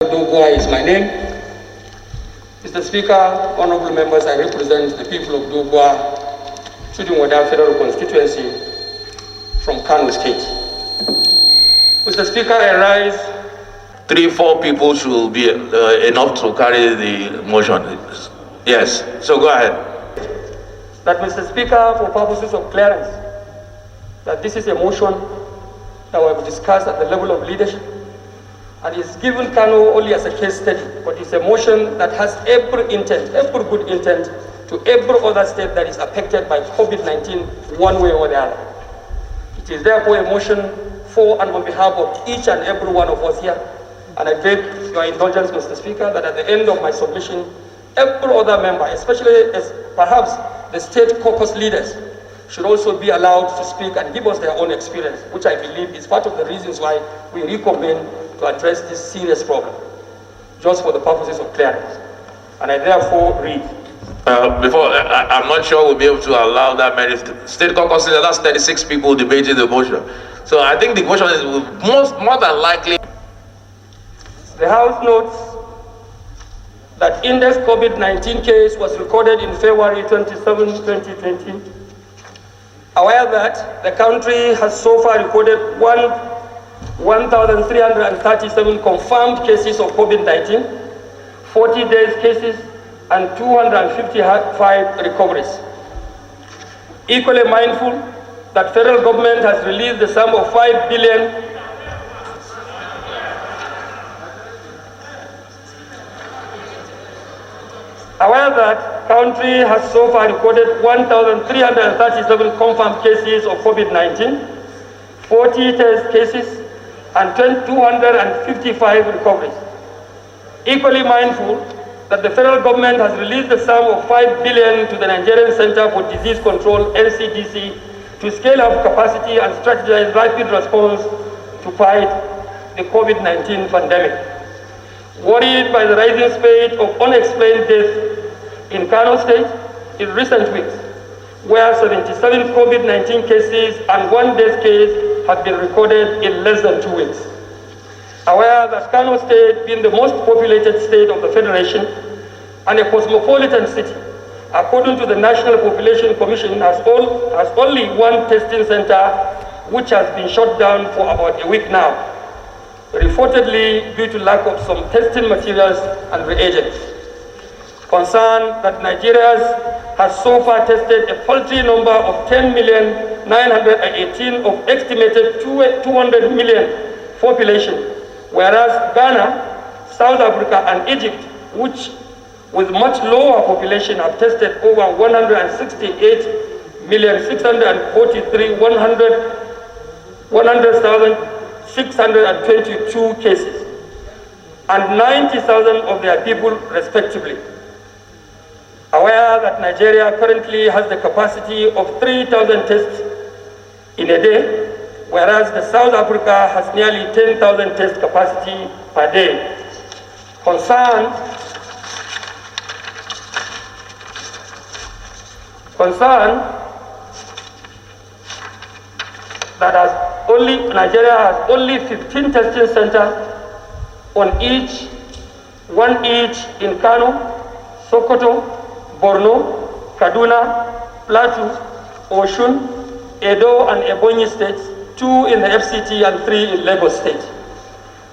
Dogwa is my name. Mr. Speaker, honorable members, I represent the people of Dogwa, Chudunwada Federal Constituency from Kano State. Mr. Speaker, I rise. 3-4 people should be enough to carry the motion. Yes, so go ahead. That, Mr. Speaker, for purposes of clearance, that this is a motion that we have discussed at the level of leadership, and is given Kano only as a case study, but it's a motion that has every good intent to every other state that is affected by COVID-19 one way or the other. It is therefore a motion for and on behalf of each and every one of us here, and I beg your indulgence, Mr. Speaker, that at the end of my submission, every other member, especially as perhaps the state caucus leaders, should also be allowed to speak and give us their own experience, which I believe is part of the reasons why we reconvene to address this serious problem, just for the purposes of clearance. And I therefore read. I'm not sure we'll be able to allow that many state caucuses. That's 36 people debating the motion. So I think the motion is more than likely. The House notes that index COVID-19 case was recorded in February 27, 2020. Aware that the country has so far recorded 1,337 confirmed cases of COVID-19, 40 days cases, and 255 recoveries. Equally mindful that federal government has released the sum of 5 billion aware that country has so far recorded 1,337 confirmed cases of COVID-19, 40 test cases, and 255 recoveries. Equally mindful that the federal government has released the sum of 5 billion to the Nigerian Center for Disease Control, NCDC, to scale up capacity and strategize rapid response to fight the COVID-19 pandemic. Worried by the rising spate of unexplained deaths in Kano State in recent weeks, where 77 COVID-19 cases and 1 death case have been recorded in less than 2 weeks. Aware that Kano State, being the most populated state of the Federation and a cosmopolitan city, according to the National Population Commission, has only one testing center which has been shut down for about a week now, reportedly due to lack of some testing materials and reagents. Concerned that Nigeria has so far tested a paltry number of 10,918,000 of estimated 200 million population, whereas Ghana, South Africa, and Egypt, which with much lower population have tested over 168,622 cases, and 90,000 of their people respectively. Aware that Nigeria currently has the capacity of 3,000 tests in a day, whereas the South Africa has nearly 10,000 test capacity per day. Concerned that Nigeria has only 15 testing centers on one each in Kano, Sokoto, Borno, Kaduna, Plateau, Osun, Edo, and Ebonyi states, 2 in the FCT and 3 in Lagos State.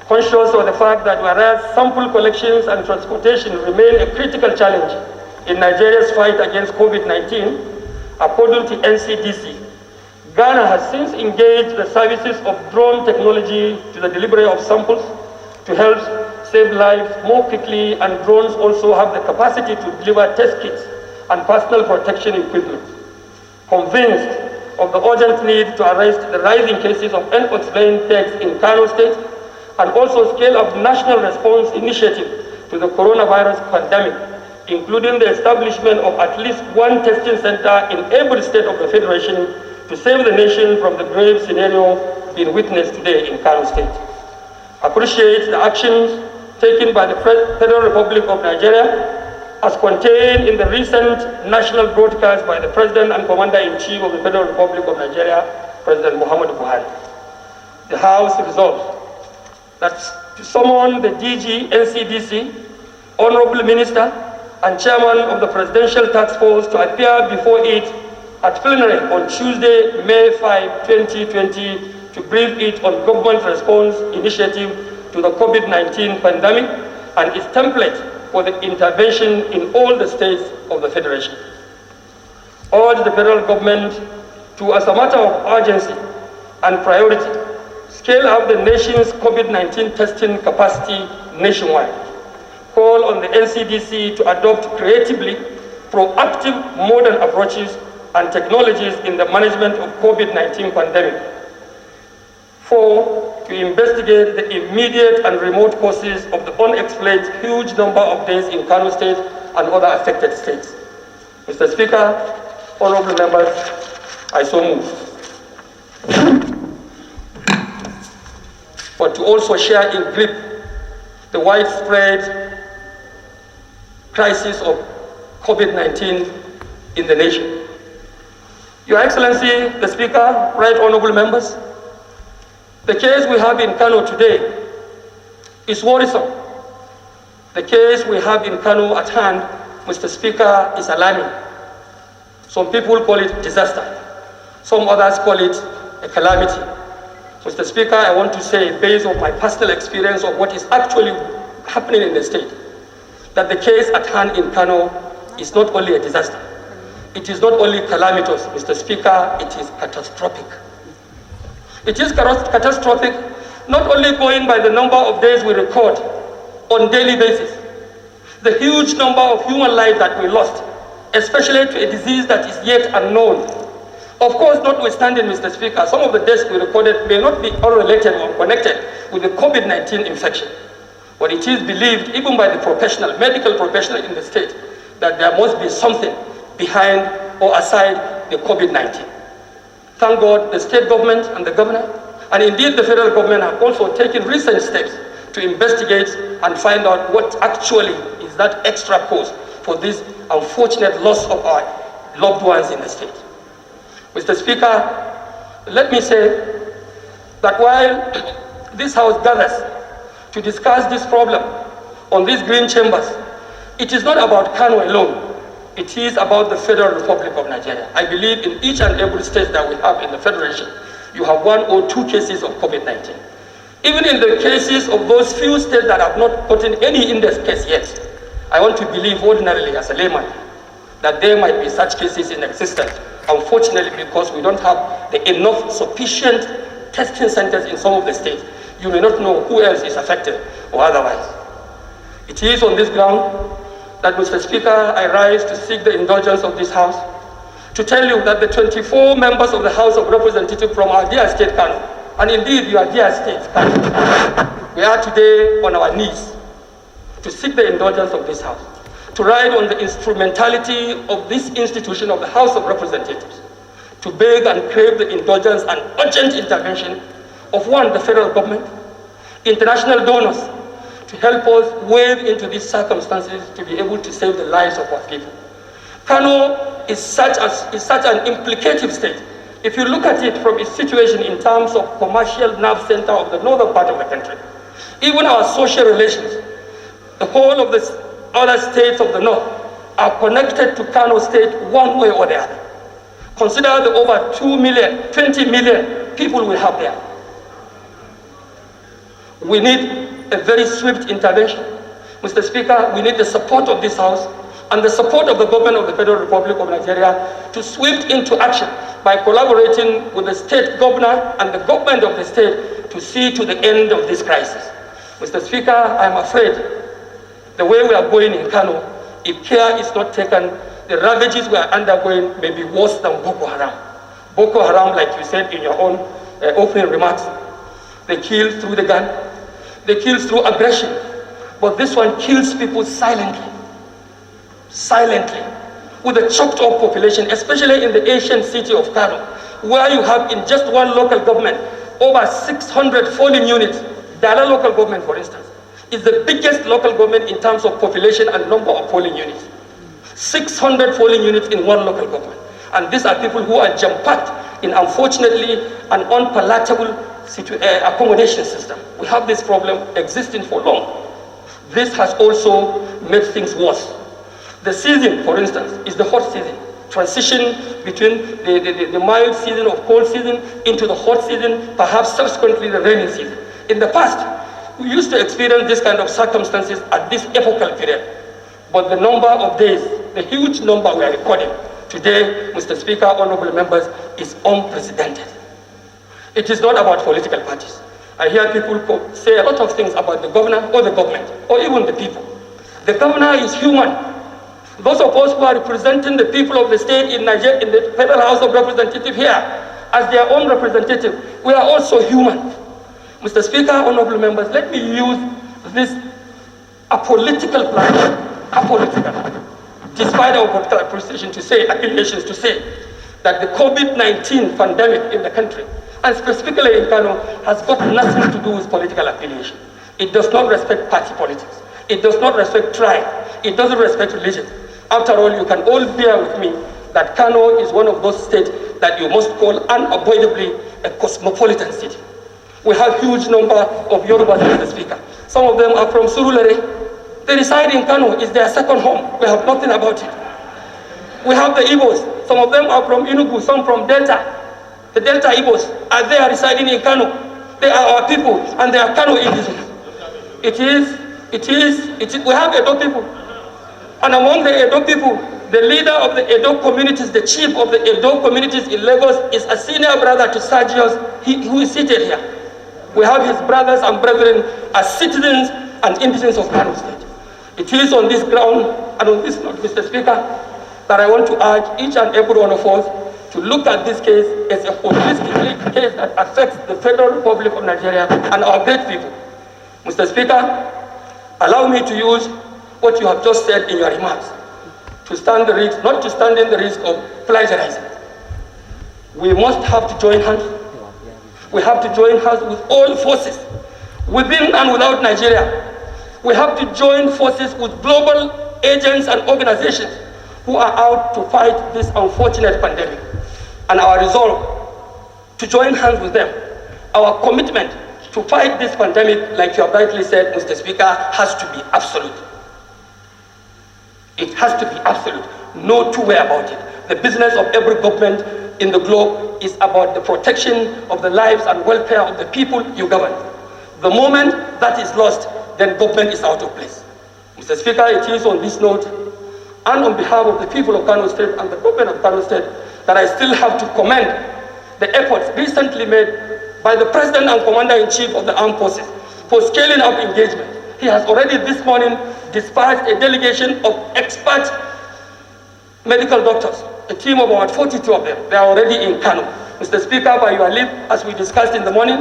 Conscious of the fact that whereas sample collections and transportation remain a critical challenge in Nigeria's fight against COVID-19, according to NCDC, Ghana has since engaged the services of drone technology to the delivery of samples to help save lives more quickly, and drones also have the capacity to deliver test kits and personal protection equipment. Convinced of the urgent need to arrest the rising cases of unexplained deaths in Kano State, and also scale up national response initiative to the coronavirus pandemic, including the establishment of at least one testing center in every state of the Federation to save the nation from the grave scenario being witnessed today in Kano State. Appreciate the actions taken by the Federal Republic of Nigeria as contained in the recent national broadcast by the President and Commander-in-Chief of the Federal Republic of Nigeria, President Muhammadu Buhari. The House resolves to summon the DG, NCDC, Honorable Minister, and Chairman of the Presidential Task Force to appear before it at plenary on Tuesday, May 5, 2020, to brief it on government response initiative to the COVID-19 pandemic and its template for the intervention in all the states of the Federation. Urge the federal government to, as a matter of urgency and priority, scale up the nation's COVID-19 testing capacity nationwide. Call on the NCDC to adopt creatively proactive modern approaches and technologies in the management of COVID-19 pandemic. 4, to investigate the immediate and remote causes of the unexplained huge number of deaths in Kano State and other affected states. Mr. Speaker, honorable members, I so move. But to also share in grip the widespread crisis of COVID-19 in the nation. Your Excellency, the Speaker, right honorable members, the case we have in Kano today is worrisome. The case we have in Kano at hand, Mr. Speaker, is alarming. Some people call it disaster. Some others call it a calamity. Mr. Speaker, I want to say, based on my personal experience of what is actually happening in the state, that the case at hand in Kano is not only a disaster. It is not only calamitous, Mr. Speaker, it is catastrophic. It is catastrophic, not only going by the number of days we record on daily basis, the huge number of human lives that we lost, especially to a disease that is yet unknown. Of course, notwithstanding, Mr. Speaker, some of the deaths we recorded may not be unrelated or connected with the COVID-19 infection. But it is believed, even by the medical professional in the state, that there must be something behind or aside the COVID-19. Thank God, the state government and the governor, and indeed the federal government, have also taken recent steps to investigate and find out what actually is that extra cause for this unfortunate loss of our loved ones in the state. Mr. Speaker, let me say that while this House gathers to discuss this problem on these green chambers, it is not about Kano alone. It is about the Federal Republic of Nigeria. I believe in each and every state that we have in the Federation, you have 1 or 2 cases of COVID-19. Even in the cases of those few states that have not gotten any index case yet, I want to believe ordinarily as a layman that there might be such cases in existence. Unfortunately, because we don't have enough sufficient testing centers in some of the states, you may not know who else is affected or otherwise. It is on this ground that, Mr. Speaker, I rise to seek the indulgence of this House to tell you that the 24 members of the House of Representatives from our dear state, Kano, and indeed your dear state, Kano, we are today on our knees to seek the indulgence of this House, to ride on the instrumentality of this institution of the House of Representatives, to beg and crave the indulgence and urgent intervention of, 1, the federal government, international donors, to help us wade into these circumstances to be able to save the lives of our people. Kano is such an implicative state. If you look at it from its situation in terms of commercial nerve center of the northern part of the country, even our social relations, the whole of the other states of the north are connected to Kano State one way or the other. Consider the over 2 million, 20 million people we have there. We need a very swift intervention. Mr. Speaker, we need the support of this House and the support of the government of the Federal Republic of Nigeria to sweep into action by collaborating with the state governor and the government of the state to see to the end of this crisis. Mr. Speaker, I am afraid the way we are going in Kano, if care is not taken, the ravages we are undergoing may be worse than Boko Haram. Boko Haram, like you said in your own opening remarks, they kill through the gun, they kill through aggression, but this one kills people silently, with a choked up population, especially in the ancient city of Kano, where you have in just one local government, over 600 polling units. Dala local government, for instance, is the biggest local government in terms of population and number of polling units. 600 polling units in one local government. And these are people who are jam-packed in, unfortunately, an unpalatable accommodation system. We have this problem existing for long. This has also made things worse. The season, for instance, is the hot season. Transition between the mild season of cold season into the hot season, perhaps subsequently the rainy season. In the past, we used to experience this kind of circumstances at this epochal period. But the number of days, the huge number we are recording today, Mr. Speaker, honorable members, is unprecedented. It is not about political parties. I hear people say a lot of things about the governor or the government, or even the people. The governor is human. Those of us who are representing the people of the state in Nigeria, in the Federal House of Representatives here, as their own representative, we are also human. Mr. Speaker, honorable members, let me use this apolitical platform, despite our political affiliations to say that the COVID-19 pandemic in the country, and specifically in Kano, has got nothing to do with political affiliation. It does not respect party politics. It does not respect tribe. It doesn't respect religion. After all, you can all bear with me that Kano is one of those states that you must call unavoidably a cosmopolitan city. We have huge number of Yorubas, Mr. Speaker. Some of them are from Surulere. They reside in Kano. It's their second home. We have nothing about it. We have the Igbos. Some of them are from Enugu, some from Delta. The Delta Igbos are there residing in Kano. They are our people, and they are Kano indigenous. We have Edo people. And among the Edo people, the leader of the Edo communities, the chief of the Edo communities in Lagos is a senior brother to Sergius, who is seated here. We have his brothers and brethren as citizens and indigents of Kano State. It is on this ground and on this note, Mr. Speaker, that I want to urge each and every one of us to look at this case as a holistic case that affects the Federal Republic of Nigeria and our great people. Mr. Speaker, allow me to use what you have just said in your remarks, to stand the risk, not to stand in the risk of plagiarizing. We must have to join hands. We have to join hands with all forces, within and without Nigeria. We have to join forces with global agents and organizations who are out to fight this unfortunate pandemic. And our resolve to join hands with them, our commitment to fight this pandemic, like you have rightly said, Mr. Speaker, has to be absolute. It has to be absolute. No two way about it. The business of every government in the globe is about the protection of the lives and welfare of the people you govern. The moment that is lost, then government is out of place. Mr. Speaker, it is on this note, and on behalf of the people of Kano State and the government of Kano State, that I still have to commend the efforts recently made by the President and Commander-in-Chief of the Armed Forces for scaling up engagement. He has already this morning dispatched a delegation of expert medical doctors, a team of about 42 of them. They are already in Kano. Mr. Speaker, by your leave, as we discussed in the morning,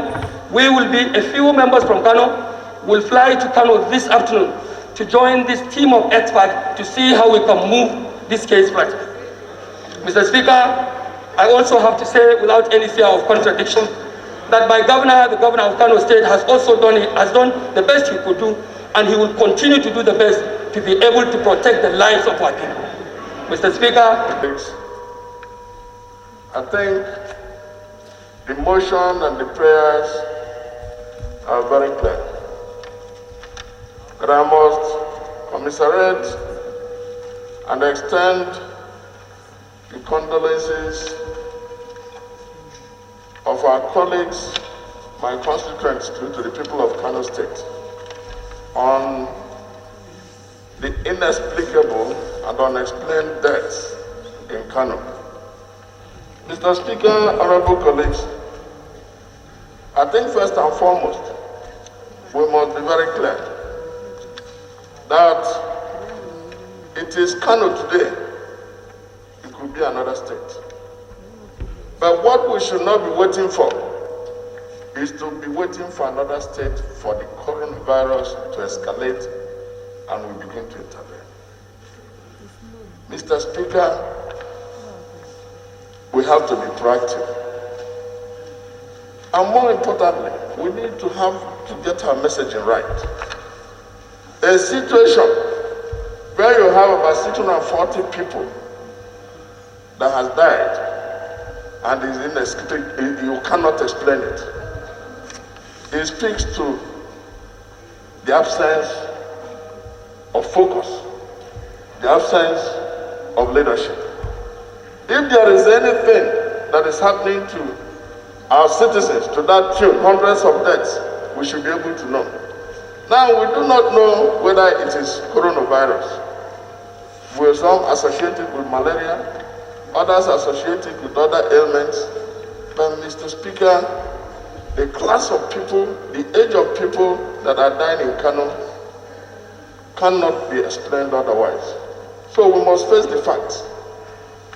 we will be, a few members from Kano will fly to Kano this afternoon to join this team of experts to see how we can move this case forward. Mr. Speaker, I also have to say, without any fear of contradiction, that my governor, the governor of Kano State, has done the best he could do, and he will continue to do the best to be able to protect the lives of our people. Mr. Speaker, I think the motion and the prayers are very clear. But I must commiserate and extend the condolences of our colleagues, my constituents, to the people of Kano State on the inexplicable and unexplained deaths in Kano. Mr. Speaker, honorable colleagues, I think first and foremost, we must be very clear that it is Kano today, it could be another state. But what we should not be waiting for is to be waiting for another state for the coronavirus to escalate and we begin to intervene. Mr. Speaker, we have to be proactive. And more importantly, we need to get our messaging right. A situation where you have about 640 people that has died and is inexplicable, you cannot explain it. it speaks to the absence of focus, the absence of leadership. If there is anything that is happening to our citizens to that tune, hundreds of deaths, we should be able to know. Now, we do not know whether it is coronavirus. With some associated with malaria, others associated with other ailments. But Mr. Speaker, the class of people, the age of people that are dying in Kano cannot be explained otherwise. So we must face the facts.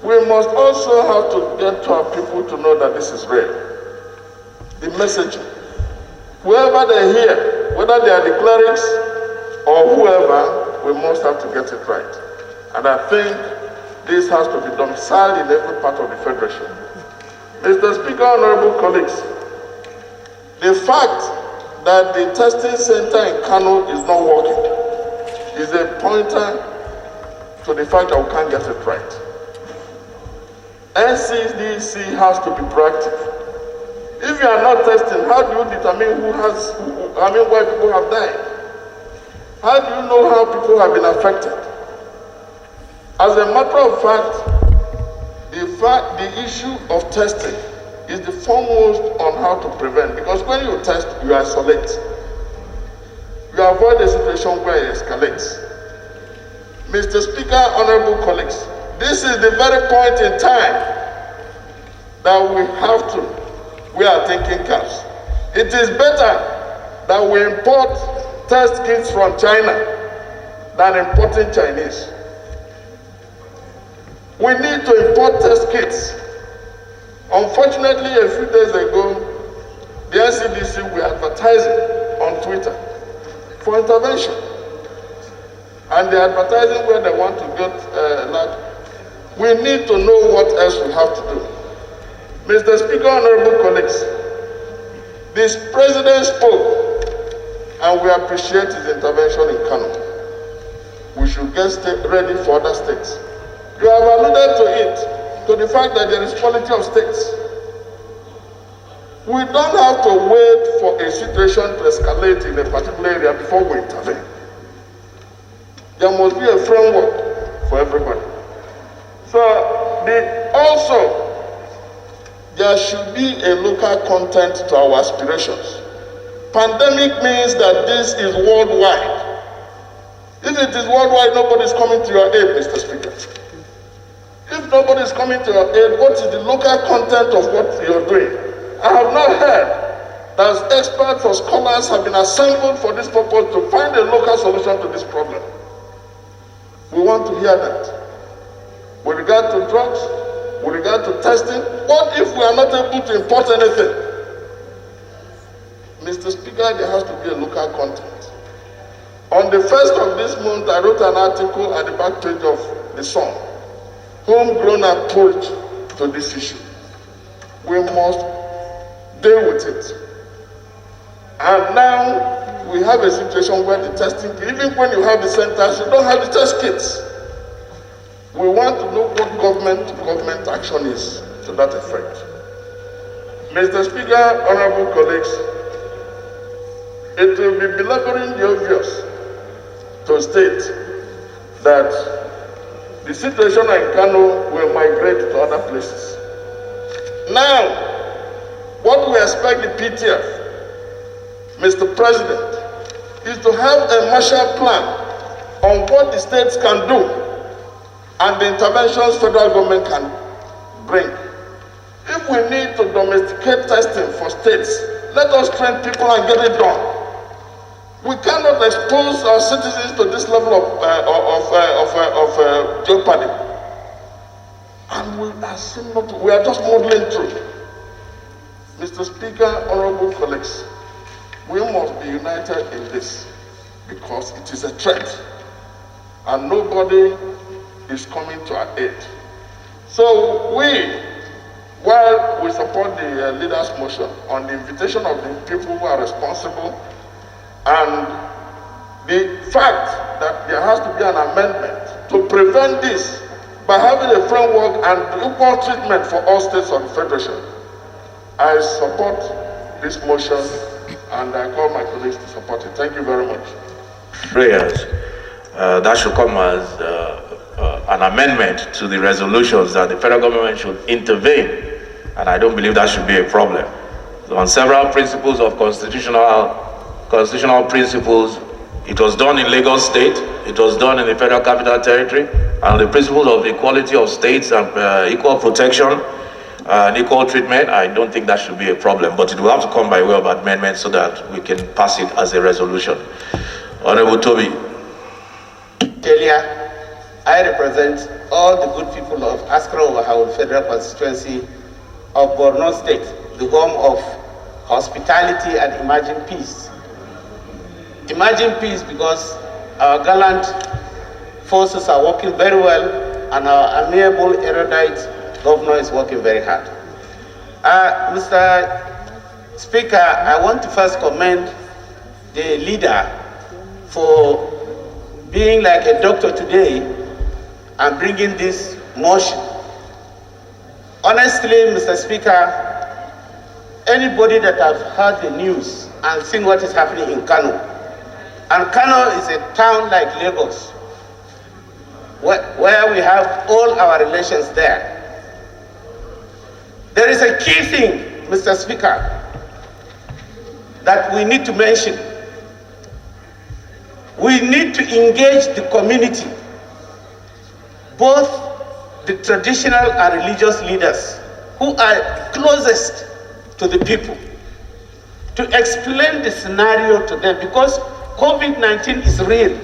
We must also have to get to our people to know that this is real. The messaging. Whoever they hear, whether they are the clerics or whoever, we must have to get it right. And I think this has to be domiciled in every part of the Federation. Mr. Speaker, honorable colleagues, the fact that the testing center in Kano is not working is a pointer to the fact that we can't get it right. NCDC has to be proactive. If you are not testing, how do you determine why people have died? How do you know how people have been affected? As a matter of fact, the issue of testing is the foremost on how to prevent, because when you test, you isolate. You avoid a situation where it escalates. Mr. Speaker, honorable colleagues, this is the very point in time that we are taking caps. It is better that we import test kits from China than importing Chinese. We need to import test kits. Unfortunately, a few days ago, the NCDC were advertising on Twitter for intervention. And they're advertising where they want to get lab. We need to know what else we have to do. Mr. Speaker, honorable colleagues, this president spoke, and we appreciate his intervention in Kano. We should get ready for other states. You have alluded to it, to the fact that there is quality of states. We don't have to wait for a situation to escalate in a particular area before we intervene. There must be a framework for everybody. So, also, there should be a local content to our aspirations. Pandemic means that this is worldwide. If it is worldwide, nobody is coming to your aid, Mr. Speaker. If nobody is coming to your aid, what is the local content of what you're doing? I have not heard that experts or scholars have been assembled for this purpose to find a local solution to this problem. We want to hear that. With regard to drugs, with regard to testing, what if we are not able to import anything? Mr. Speaker, there has to be a local content. On the 1st of this month, I wrote an article at the back page of The Sun, homegrown approach to this issue. We must deal with it. And now we have a situation where the testing, even when you have the centers, you don't have the test kits. We want to know what government action is to that effect. Mr. Speaker, honorable colleagues, it will be belaboring the obvious to state that the situation in Kano will migrate to other places. Now, what we expect the PTF, Mr. President, is to have a Marshall Plan on what the states can do and the interventions federal government can bring. If we need to domesticate testing for states, let us train people and get it done. We cannot expose our citizens to this level of jeopardy. And we are just modeling through. Mr. Speaker, honorable colleagues, we must be united in this because it is a threat and nobody is coming to our aid. So while we support the leaders' motion on the invitation of the people who are responsible and the fact that there has to be an amendment to prevent this by having a framework and equal treatment for all states of the Federation, I support this motion and I call my colleagues to support it. Thank you very much. Prayers. That should come as an amendment to the resolutions that the federal government should intervene, and I don't believe that should be a problem. So on several principles of constitutional principles, it was done in Lagos State, it was done in the Federal Capital Territory, and the principles of equality of states and equal protection and equal treatment, I don't think that should be a problem, but it will have to come by way of amendment so that we can pass it as a resolution. Honorable Toby. Earlier, I represent all the good people of Askra-Overhaul Federal Constituency of Borno State, the home of hospitality and Imagine Peace. Imagine Peace because our gallant forces are working very well and our amiable, erudite governor is working very hard. Mr. Speaker, I want to first commend the leader for being like a doctor today and bringing this motion. Honestly, Mr. Speaker, anybody that has heard the news and seen what is happening in Kano, and Kano is a town like Lagos, where we have all our relations there. There is a key thing, Mr. Speaker, that we need to mention. We need to engage the community, both the traditional and religious leaders who are closest to the people, to explain the scenario to them, because COVID-19 is real.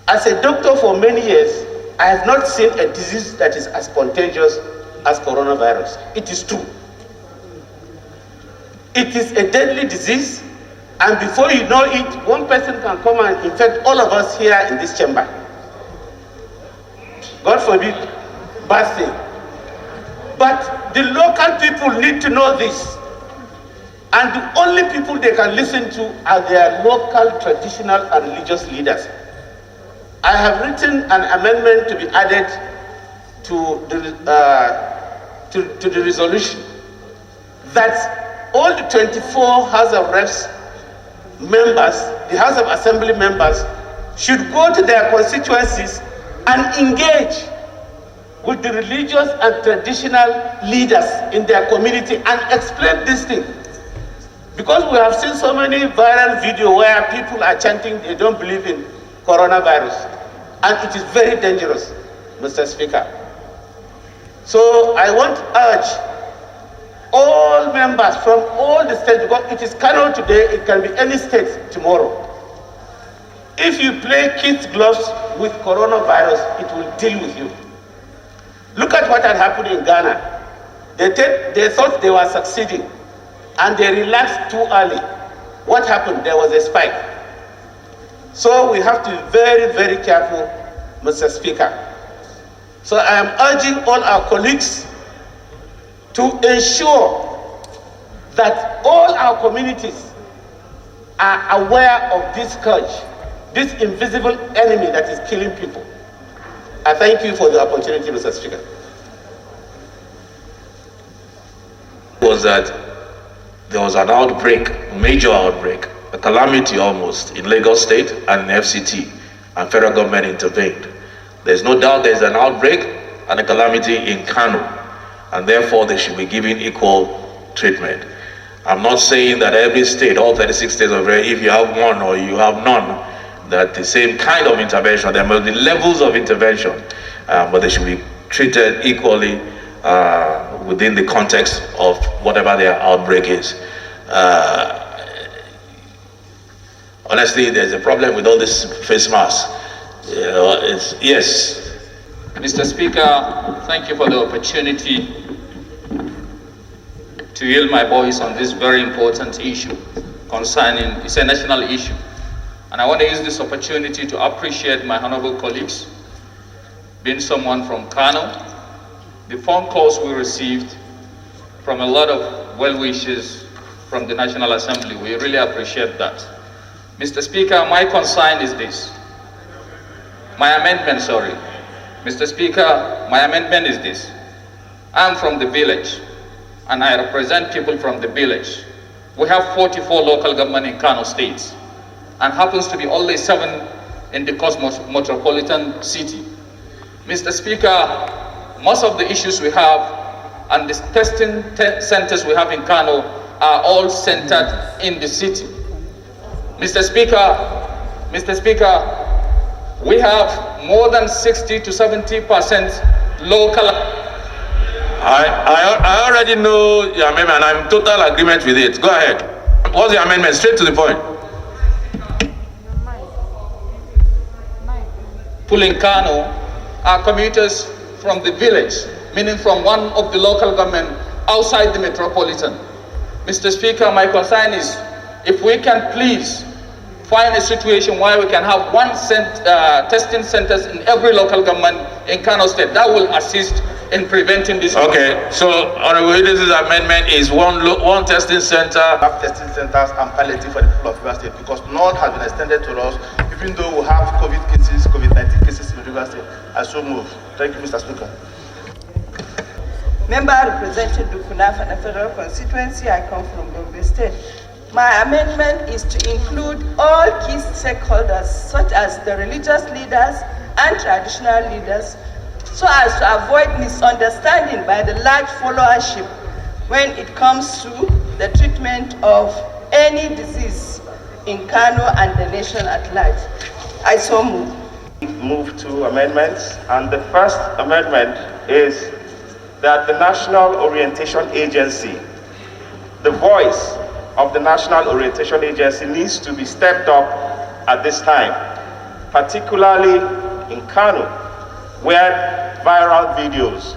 As a doctor for many years, I have not seen a disease that is as contagious as coronavirus. It is true. It is a deadly disease, and before you know it, one person can come and infect all of us here in this chamber. God forbid, bad thing. But the local people need to know this. And the only people they can listen to are their local traditional and religious leaders. I have written an amendment to be added to the resolution that all the 24 House of Reps members, the House of Assembly members, should go to their constituencies and engage with the religious and traditional leaders in their community and explain this thing. Because we have seen so many viral videos where people are chanting they don't believe in coronavirus. And it is very dangerous, Mr. Speaker. So I want to urge all members from all the states, because it is Kano today, it can be any state tomorrow. If you play kids' gloves with coronavirus, it will deal with you. Look at what had happened in Ghana. They thought they were succeeding, and they relaxed too early. What happened? There was a spike. So we have to be very, very careful, Mr. Speaker. So I am urging all our colleagues to ensure that all our communities are aware of this scourge, this invisible enemy that is killing people. I thank you for the opportunity, Mr. Speaker. Was that there was an outbreak, major outbreak, a calamity almost in Lagos State and in FCT, and federal government intervened. There's no doubt there's an outbreak and a calamity in Kano, and therefore they should be given equal treatment. I'm not saying that every state, all 36 states of if you have one or you have none, that the same kind of intervention, there must be levels of intervention, but they should be treated equally within the context of whatever their outbreak is. Honestly, there's a problem with all this face masks. Yes. Mr. Speaker, thank you for the opportunity to yield my voice on this very important issue concerning, it's a national issue. And I want to use this opportunity to appreciate my honorable colleagues, being someone from Kano. The phone calls we received from a lot of well-wishers from the National Assembly, we really appreciate that. Mr. Speaker, my concern is this. Mr. Speaker, my amendment is this. I'm from the village, and I represent people from the village. we have 44 local government in Kano State, and happens to be only 7 in the Cosmos metropolitan city. Mr. Speaker, most of the issues we have and the testing centers we have in Kano are all centered in the city. Mr. Speaker, we have more than 60 to 70% local. I already know your amendment, and I'm in total agreement with it. Go ahead. What's the amendment? Straight to the point. Pulling Kano are commuters from the village, meaning from one of the local government outside the metropolitan. Mr. Speaker, my concern is if we can please find a situation where we can have testing centers in every local government in Kano State. That will assist in preventing this. Okay, so Honorable Idris's amendment is one testing center. Have testing centers and palliative for the people of River State, because none has been extended to us, even though we have COVID-19 cases in River State. I so move. Thank you, Mr. Speaker. Member representing Dukunaf and the Federal Constituency, I come from Gombe State. My amendment is to include all key stakeholders, such as the religious leaders and traditional leaders, so as to avoid misunderstanding by the large followership when it comes to the treatment of any disease in Kano and the nation at large. I so move. Move to amendments, and the first amendment is that the National Orientation Agency, the voice of the National Orientation Agency, needs to be stepped up at this time, particularly in Kano, where viral videos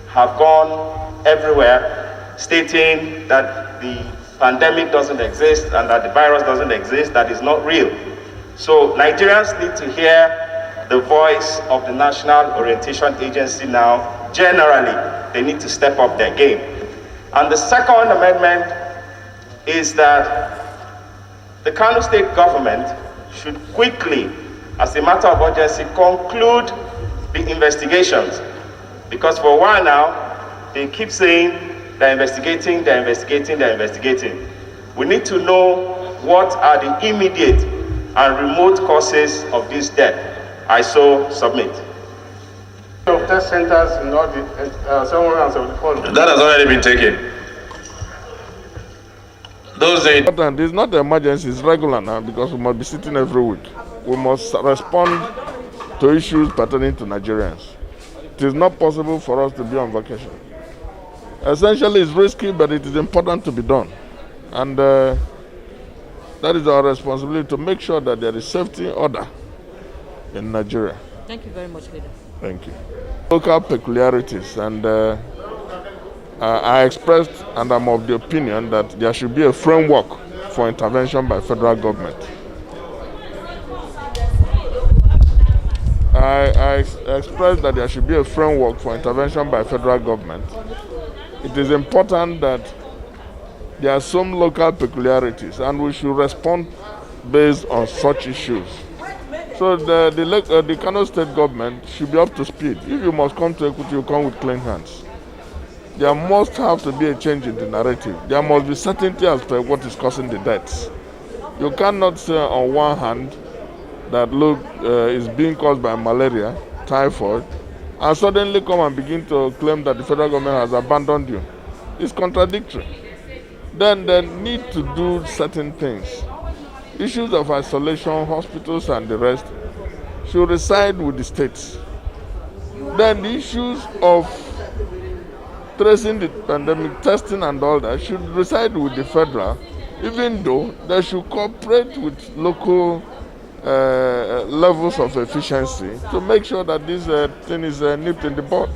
have gone everywhere stating that the pandemic doesn't exist and that the virus doesn't exist, that is not real. So Nigerians need to hear the voice of the National Orientation Agency now. Generally, they need to step up their game. And the second amendment is that the Kano State government should quickly, as a matter of urgency, conclude the investigations. Because for a while now, they keep saying they're investigating. We need to know what are the immediate and remote causes of this death. I so submit. Of test centers in all the 774. That has already been taken. It's not an emergency, it's regular now, because we must be sitting every week. We must respond to issues pertaining to Nigerians. It is not possible for us to be on vacation. Essentially, it's risky, but it is important to be done. And that is our responsibility, to make sure that there is safety order in Nigeria. Thank you very much, Leader. Thank you. Local peculiarities, and I expressed, and I'm of the opinion, that there should be a framework for intervention by federal government. I expressed that there should be a framework for intervention by federal government. It is important that there are some local peculiarities, and we should respond based on such issues. So the Kano State government should be up to speed. If you must come to Equity, you come with clean hands. There must have to be a change in the narrative. There must be certainty as to what is causing the deaths. You cannot say on one hand that look is being caused by malaria, typhoid, and suddenly come and begin to claim that the federal government has abandoned you. It's contradictory. Then they need to do certain things. Issues of isolation, hospitals and the rest should reside with the states. Then the issues of tracing the pandemic, testing and all that should reside with the federal, even though they should cooperate with local levels of efficiency to make sure that this thing is nipped in the bud.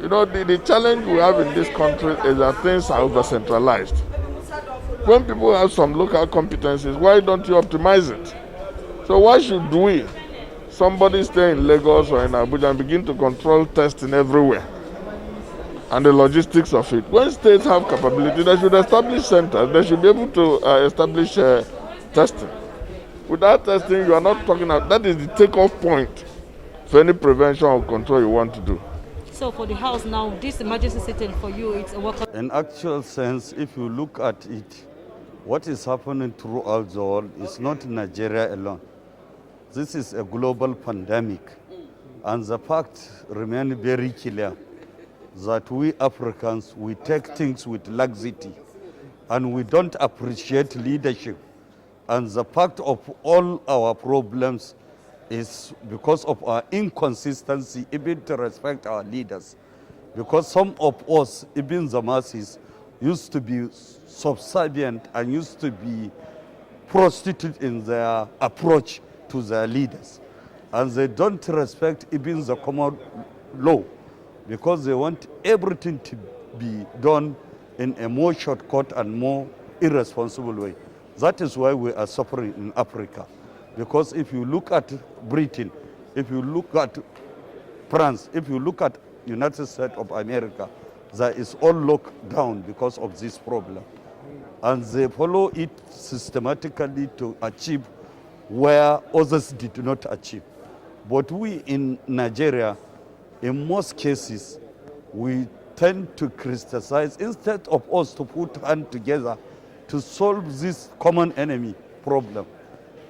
You know, the challenge we have in this country is that things are over-centralized. When people have some local competencies, why don't you optimize it? So why should we, somebody stay in Lagos or in Abuja and begin to control testing everywhere and the logistics of it? When states have capability, they should establish centers. They should be able to establish testing. Without testing, you are not talking about, that is the takeoff point for any prevention or control you want to do. So for the House now, this emergency sitting for you, it's a welcome. In actual sense, if you look at it, what is happening throughout the world is not Nigeria alone. This is a global pandemic. And the fact remains very clear that we Africans, we take things with laxity and we don't appreciate leadership. And the fact of all our problems is because of our inconsistency, even to respect our leaders. Because some of us, even the masses, used to be subservient and used to be prostitute in their approach to their leaders. And they don't respect even the common law because they want everything to be done in a more shortcut and more irresponsible way. That is why we are suffering in Africa. Because if you look at Britain, if you look at France, if you look at United States of America, there is all locked down because of this problem. And they follow it systematically to achieve where others did not achieve. But we in Nigeria, in most cases, we tend to criticize instead of us to put hands together to solve this common enemy problem.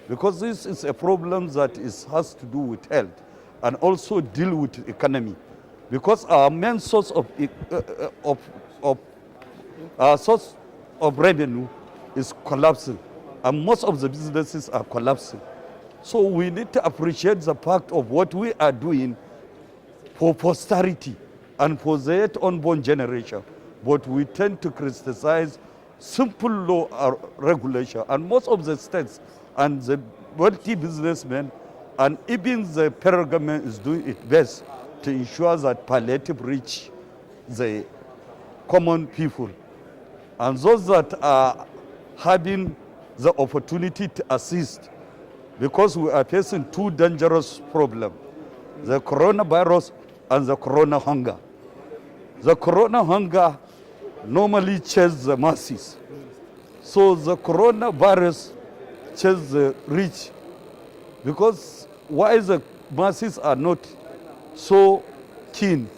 Because this is a problem that has to do with health and also deal with the economy. Because our main source of revenue is collapsing, and most of the businesses are collapsing. So we need to appreciate the fact of what we are doing for posterity and for the yet unborn generation. But we tend to criticize simple law regulation, and most of the states and the wealthy businessmen and even the federal government is doing its best to ensure that palliative reach the common people. And those that are having the opportunity to assist, because we are facing two dangerous problems, the coronavirus and the corona hunger. The corona hunger normally chases the masses. So the coronavirus chases the rich, because why the masses are not so keen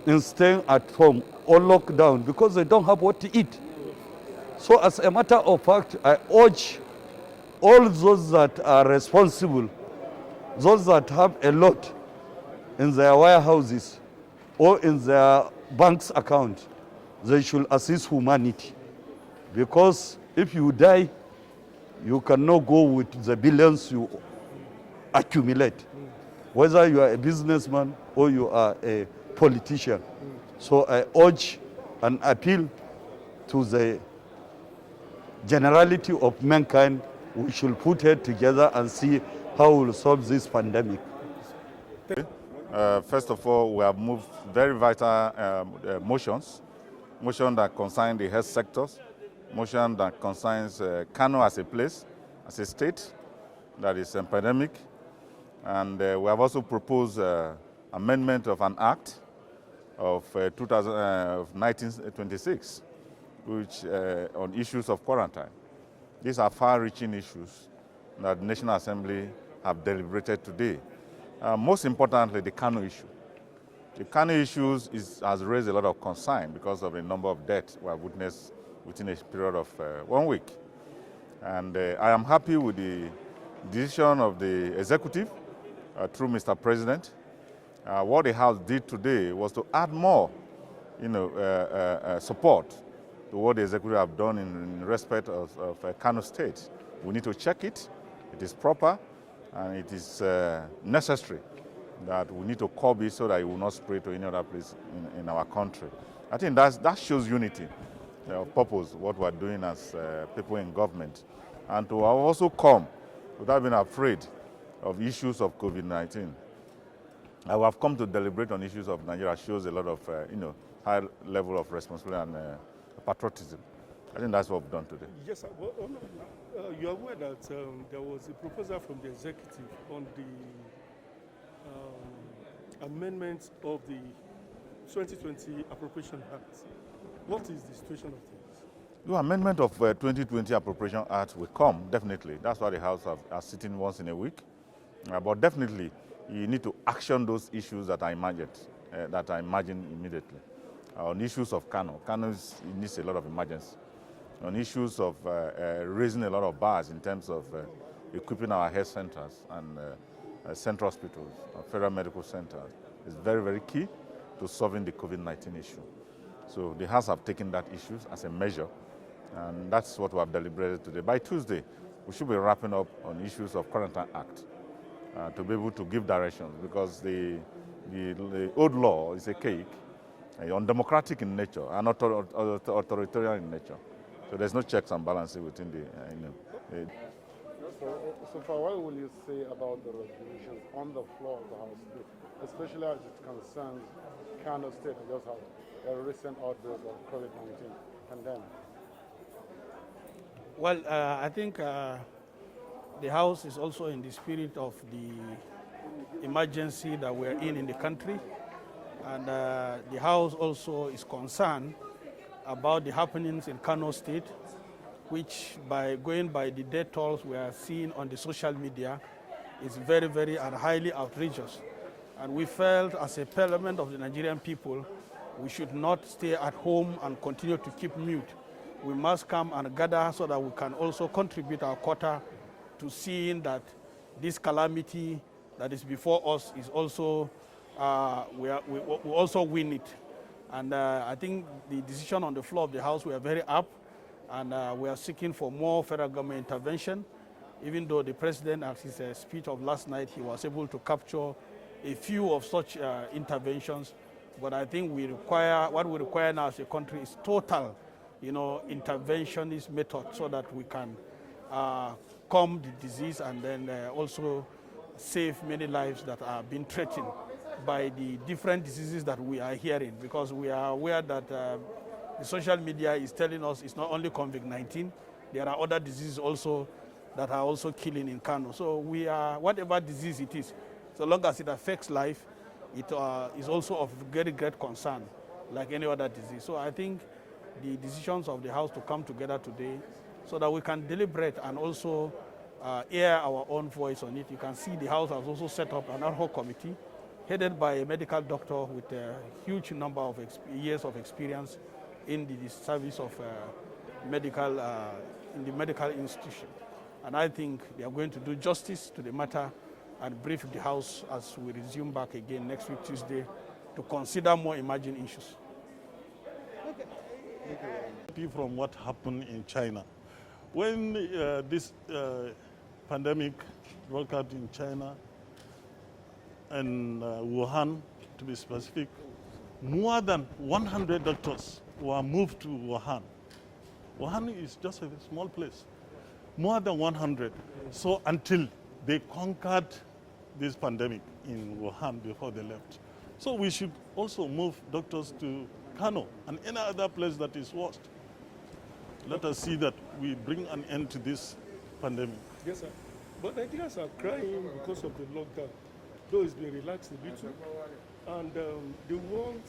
in staying at home or locked down? Because they don't have what to eat. So as a matter of fact, I urge all those that are responsible, those that have a lot in their warehouses or in their bank's account, they should assist humanity. Because if you die, you cannot go with the billions you accumulate, whether you are a businessman or you are a politician. So I urge and appeal to the generality of mankind, we should put head together and see how we will solve this pandemic. First of all, we have moved very vital motions that concern the health sectors, motion that concerns Kano as a place, as a state that is pandemic. And we have also proposed amendment of an act of 1926, which on issues of quarantine. These are far-reaching issues that the National Assembly have deliberated today. Most importantly, the Kano issue. The Kano issue has raised a lot of concern because of the number of deaths we have witnessed within a period of 1 week. And I am happy with the decision of the executive through Mr. President. What the House did today was to add more, support to what the executive have done in respect of Kano State. We need to check it. It is proper and it is necessary that we need to curb it so that it will not spread to any other place in our country. I think that shows unity of purpose, what we're doing as people in government. And to also come without being afraid of issues of COVID-19. I have come to deliberate on issues of Nigeria shows a lot of, high level of responsibility and patriotism. I think that's what we've done today. Yes, sir. Well, you're aware that there was a proposal from the executive on the amendment of the 2020 Appropriation Act. What is the situation of things? The amendment of 2020 Appropriation Act will come, definitely. That's why the House are sitting once in a week. But definitely, you need to action those issues that are emergent. that are emerging immediately. On issues of Kano needs a lot of emergency. On issues of raising a lot of bars in terms of equipping our health centers and central hospitals, federal medical centers, is very, very key to solving the COVID-19 issue. So the House have taken that issue as a measure, and that's what we have deliberated today. By Tuesday, we should be wrapping up on issues of Quarantine Act to be able to give directions, because the old law is a cake, undemocratic in nature and authoritarian in nature. So there's no checks and balances within the. So far, what will you say about the resolutions on the floor of the House, especially as it concerns Kano State, and just had a recent outbreak of COVID-19 pandemic? Well, I think the House is also in the spirit of the emergency that we're in the country. And the House also is concerned about the happenings in Kano State, which, by going by the death tolls we are seeing on the social media, is very, very and highly outrageous. And we felt, as a parliament of the Nigerian people, we should not stay at home and continue to keep mute. We must come and gather so that we can also contribute our quota to seeing that this calamity that is before us is also, we also win it. And I think the decision on the floor of the House, we are very up, and we are seeking for more federal government intervention, even though the President, at his speech of last night, he was able to capture a few of such interventions. But I think what we require now as a country is total, interventionist method, so that we can calm the disease and then also save many lives that are being threatened by the different diseases that we are hearing, because we are aware that the social media is telling us it's not only COVID-19, there are other diseases also that are also killing in Kano. So we are, whatever disease it is, so long as it affects life, it is also of very great concern, like any other disease. So I think the decisions of the House to come together today so that we can deliberate and also air our own voice on it. You can see the House has also set up an ad hoc committee headed by a medical doctor with a huge number of years of experience in the service of medical, in the medical institution. And I think they are going to do justice to the matter and brief the House as we resume back again next week, Tuesday, to consider more emerging issues. From what happened in China. When this pandemic broke out in China, and Wuhan, to be specific, more than 100 doctors were moved to Wuhan. Wuhan is just a small place, more than 100. So until they conquered this pandemic in Wuhan before they left. So we should also move doctors to Kano and any other place that is worst. Let us see that we bring an end to this pandemic. Yes, sir. But Nigerians are crying because of the lockdown, though it's been relaxed a little, and they want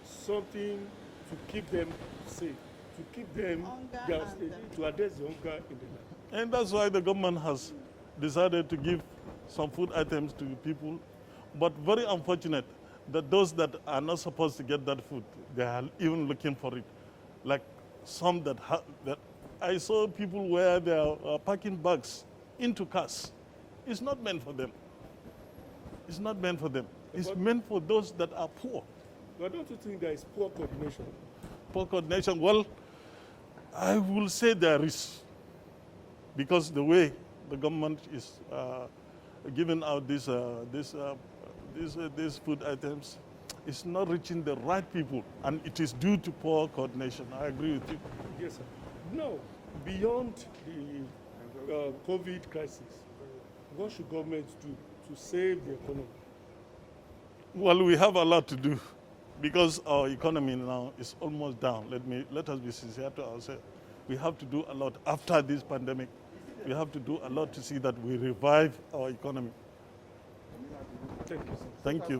something to keep them safe, to keep them, to address the hunger in the land. And that's why the government has decided to give some food items to people. But very unfortunate that those that are not supposed to get that food, they are even looking for it. Like some that I saw people wear their packing bags into cars. It's not meant for them. It's not meant for them. It's meant for those that are poor. But don't you think there is poor coordination? Poor coordination? Well, I will say there is. Because the way the government is giving out these food items, it's not reaching the right people, and it is due to poor coordination. I agree with you. Yes, sir. Now, beyond the COVID crisis, what should governments do to save the economy? Well, we have a lot to do because our economy now is almost down. Let us be sincere to ourselves. We have to do a lot after this pandemic. We have to do a lot to see that we revive our economy. Thank you, sir. Thank you.